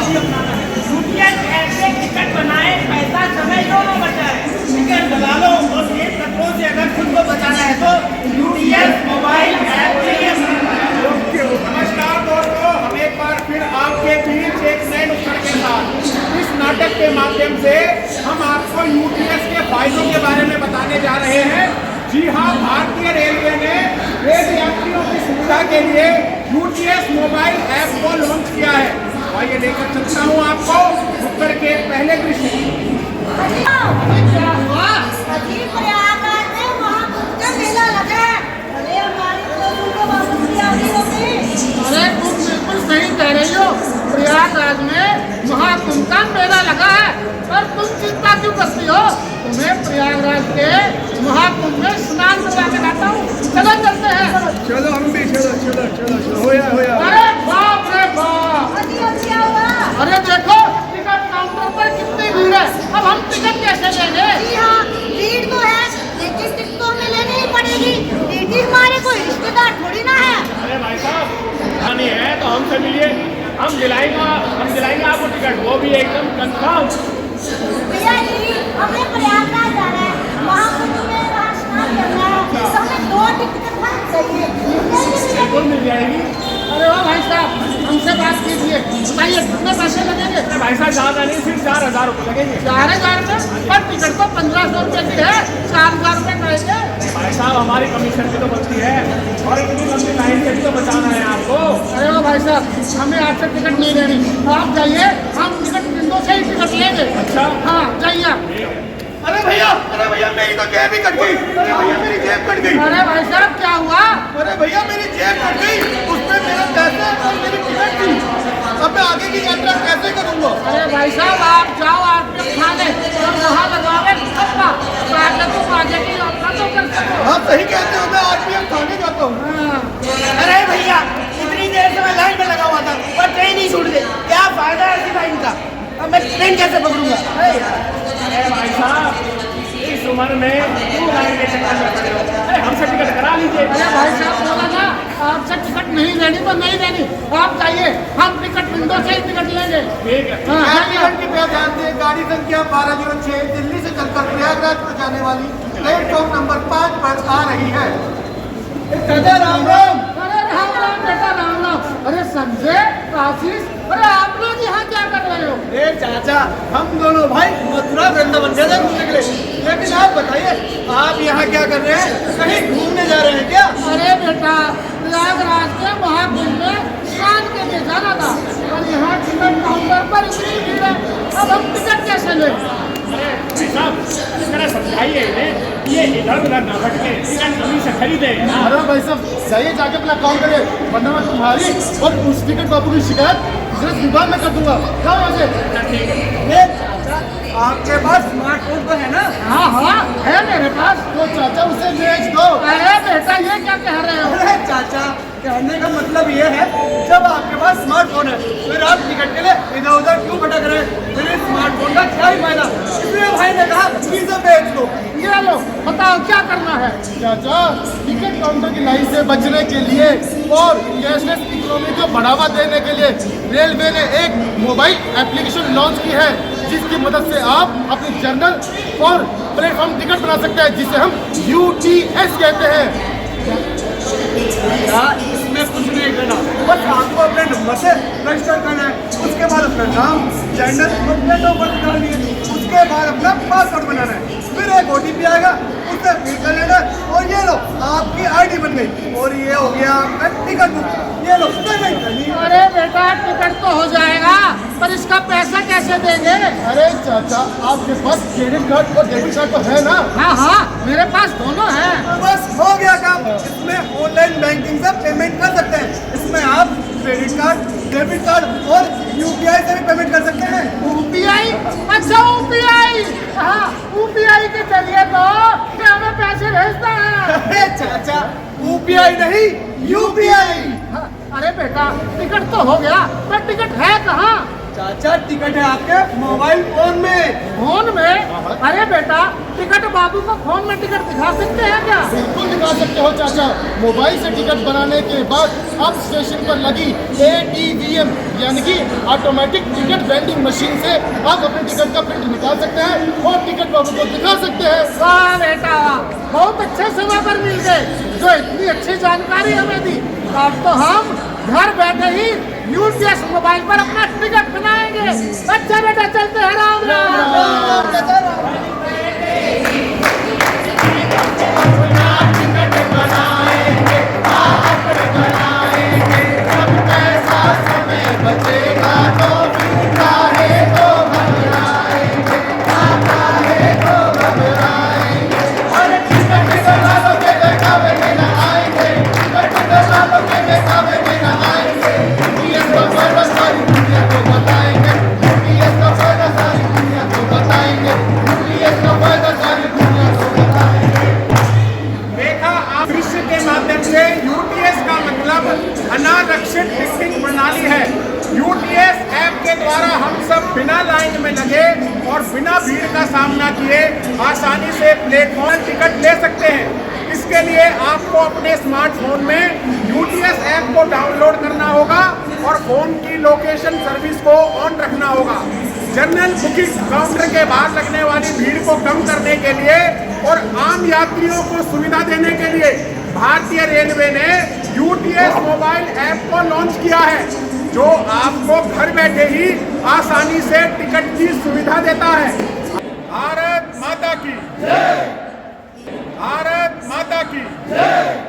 भी अपनाना है। यूटीएस ऐसे टिकट बनाए, पैसा समय दोनों बचाए। टिकट दलालों और तेज तत्वों से अगर खुद को बचाना है तो यूटीएस मोबाइल ऐप चाहिए। नमस्कार दोस्तों, हम एक बार फिर आपके बीच एक नए नुक्कड़ के साथ इस नाटक के माध्यम से हम आपको यूटीएस के फायदों के बारे में बताने जा रहे हैं। जी हाँ, भारतीय रेलवे ने रेल यात्रियों की सुविधा के लिए यूटीएस मोबाइल ऐप को लॉन्च किया है। आइए लेकर चलता हूँ आपको नुक्कड़ के पहले दृश्य। अरे तुम बिल्कुल सही कह रही हो। प्रयागराज में महाकुंभ का मेला लगा है और तुम चिंता क्यों करती हो? तुम्हें प्रयागराज के महाकुंभ में स्नान करवा के लाता हूँ। चलो चलते हैं। चलो हम भी चलो होया। अरे बाप रे बाप, अरे देखो टिकट काउंटर पर कितनी भीड़ है। अब हम टिकट कैसे लेंगे? जी हाँ, भीड़ तो है लेकिन टिकट तो हमें लेनी ही पड़ेगी। टीटी हमारे कोई रिश्तेदार थोड़ी ना है। अरे भाई साहब, खानी है तो हमसे मिलिए, हम दिलाएंगे आपको टिकट, वो भी एकदम कंफर्म। भैया जी, हमें प्रयागराज जाना है, वहाँ कुछ में स्नान करना है, तो हमें 2 टिकट चाहिए। बिल्कुल मिल जाएगी। अरे वाह भाई साहब, हमसे बात कीजिए, बताइए कितने पैसे लगेंगे? अरे भाई साहब, ज़्यादा नहीं, सिर्फ 4,000 रुपये लगेंगे। 4,000 रुपये? पर टिकट तो 1,500 रुपये की है, 4,000 रुपये कहेंगे? भाई साहब, हमारी कमीशन भी तो बनती है और इतनी लंबी लाइन से भी तो बचाना है आपको। अरे वाह भाई साहब, हमें आपसे टिकट नहीं लेनी, आप जाइए, हम टिकट विंडो से ही टिकट लेंगे। अच्छा, हाँ जाइए। अरे भैया मेरी तो जेब ही कट गई। अरे भैया मेरी जेब कट गई। अरे भाई साहब क्या हुआ? अरे भैया मेरी जेब कट गई, उसमें मेरा पैसा और मेरी टिकट थी। अब मैं आगे की यात्रा कैसे करूँगा? अरे भाई साहब, आप जाओ आरपीएफ थाने और वहाँ लगावे ठप्पा, ताकि तुम आगे की यात्रा तो कर सको। आप सही कहते हो, मैं आरपीएफ थाने जाता हूँ। हाँ। अरे भैया, इतनी देर से मैं लाइन में लगा हुआ था पर ट्रेन ही छूट गई। क्या फायदा है ऐसी लाइन का? अब मैं ट्रेन कैसे पकड़ूंगा? अरे भाई साहब, इस उम्र में क्यों लाइन के चक्कर में पड़े हो? अरे हमसे टिकट करा लीजिए। अरे भाई साहब बोला ना, आपसे टिकट नहीं लेनी तो नहीं लेनी, आप जाइए, हम टिकट विंडो से ही टिकट लेंगे। ठीक है। हाँ, जाइए। टिकट की पहचान से गाड़ी संख्या 1206 दिल्ली से चलकर प्रयागराज को जाने वाली प्लेटफॉर्म नंबर 5 पर आ रही है। दादा राम राम। अरे राम राम बेटा, राम राम। अरे संजय, आशीष, अरे आप लोग यहाँ क्या कर रहे हो? ए चाचा, हम दोनों भाई मथुरा वृंदावन गए थे घूमने के लिए। लेकिन आप बताइए, आप यहाँ क्या कर रहे हैं? कहीं घूमने जा रहे हैं क्या? अरे बेटा, प्रयागराज के महाकुंभ में स्नान के लिए जाना था और यहाँ टिकट काउंटर पर इतनी भीड़ है, अब हम टिकट कैसे लें? अरे भाई साहब, इस तरह समझाइए इन्हें, ये इधर उधर ना भटके, टिकट कहीं से खरीदे। अरे भाई साहब, जाइए जाके अपना काम करिए, वरना मैं तुम्हारी और उस टिकट बाबू की शिकायत बिजनेस विभाग में कर दूंगा। क्या वजह? ठीक है। आपके पास स्मार्टफोन तो है ना? हाँ हाँ है मेरे पास। तो चाचा उसे बेच दो। अरे बेटा, ये क्या कह रहे हो? अरे चाचा, कहने का मतलब ये है, जब आपके पास स्मार्टफोन है फिर आप टिकट के लिए इधर उधर क्यों भटक रहे हैं? फिर इस स्मार्टफोन का क्या ही फायदा? इसलिए भाई ने कहा कि इसे बेच दो। ये लो, बताओ क्या करना है? चाचा, टिकट काउंटर की लाइन से बचने के लिए और कैशलेस इकोनॉमी को बढ़ावा देने के लिए रेलवे ने एक मोबाइल एप्लीकेशन लॉन्च की है, जिसकी मदद से आप अपनी जनरल और प्लेटफॉर्म टिकट बना सकते हैं, जिसे हम UTS कहते हैं। इसमें कुछ नहीं करना, बस आपको अपने नंबर से रजिस्टर करना है। उसके बाद अपना नाम, जेंडर और डेट ऑफ बर्थ डालनी है। उसके बाद अपना पासवर्ड बनाना है, फिर एक OTP आएगा, उसे फिल कर लेना और ये लो आपकी ID बन गई और ये हो गया आपका टिकट बुक। ये लो पेमेंट करनी है। अरे बेटा, टिकट तो हो जाएगा पर इसका पैसा कैसे देंगे? अरे चाचा, आपके पास क्रेडिट कार्ड और डेबिट कार्ड तो है ना? हाँ हाँ, मेरे पास दोनों हैं। तो बस हो गया काम। इसमें ऑनलाइन बैंकिंग से पेमेंट कर सकते हैं। इसमें आप क्रेडिट कार्ड, डेबिट कार्ड और UPI से भी पेमेंट कर सकते हैं। UPI? अच्छा UPI, हाँ UPI के जरिए तो क्या हमें पैसे भेजता है? अरे चाचा, UPI नहीं UPI। हाँ, अरे बेटा, टिकट तो हो गया पर टिकट है कहाँ? चाचा टिकट है आपके मोबाइल फोन में। फोन में? अरे बेटा, टिकट बाबू को फोन में टिकट दिखा सकते हैं क्या? बिल्कुल दिखा सकते हो चाचा। मोबाइल से टिकट बनाने के बाद अब स्टेशन पर लगी ATVM यानी कि ऑटोमेटिक टिकट वेंडिंग मशीन से आप अपने टिकट का प्रिंट निकाल सकते हैं और टिकट बाबू को दिखा सकते हैं। वाह बेटा वाह, बहुत अच्छे समय पर मिल गए जो इतनी अच्छी जानकारी हमें दी। अब तो हम घर बैठे ही UTS मोबाइल पर अपना टिकट बनाएंगे। अच्छा बेटा चलते हैं, राम राम। यूटीएस का मतलब अनारक्षित टिकटिंग प्रणाली है। यूटीएस ऐप के द्वारा हम सब बिना लाइन में लगे और बिना भीड़ का सामना किए आसानी से प्लेटफॉर्म टिकट ले सकते हैं। इसके लिए आपको अपने स्मार्टफोन में यूटीएस ऐप को डाउनलोड करना होगा और फोन की लोकेशन सर्विस को ऑन रखना होगा। जनरल बुकिंग काउंटर के बाहर लगने वाली भीड़ को कम करने के लिए और आम यात्रियों को सुविधा देने के लिए भारतीय रेलवे ने यूटीएस मोबाइल ऐप को लॉन्च किया है, जो आपको घर बैठे ही आसानी से टिकट की सुविधा देता है। भारत माता की जय! भारत माता की जय!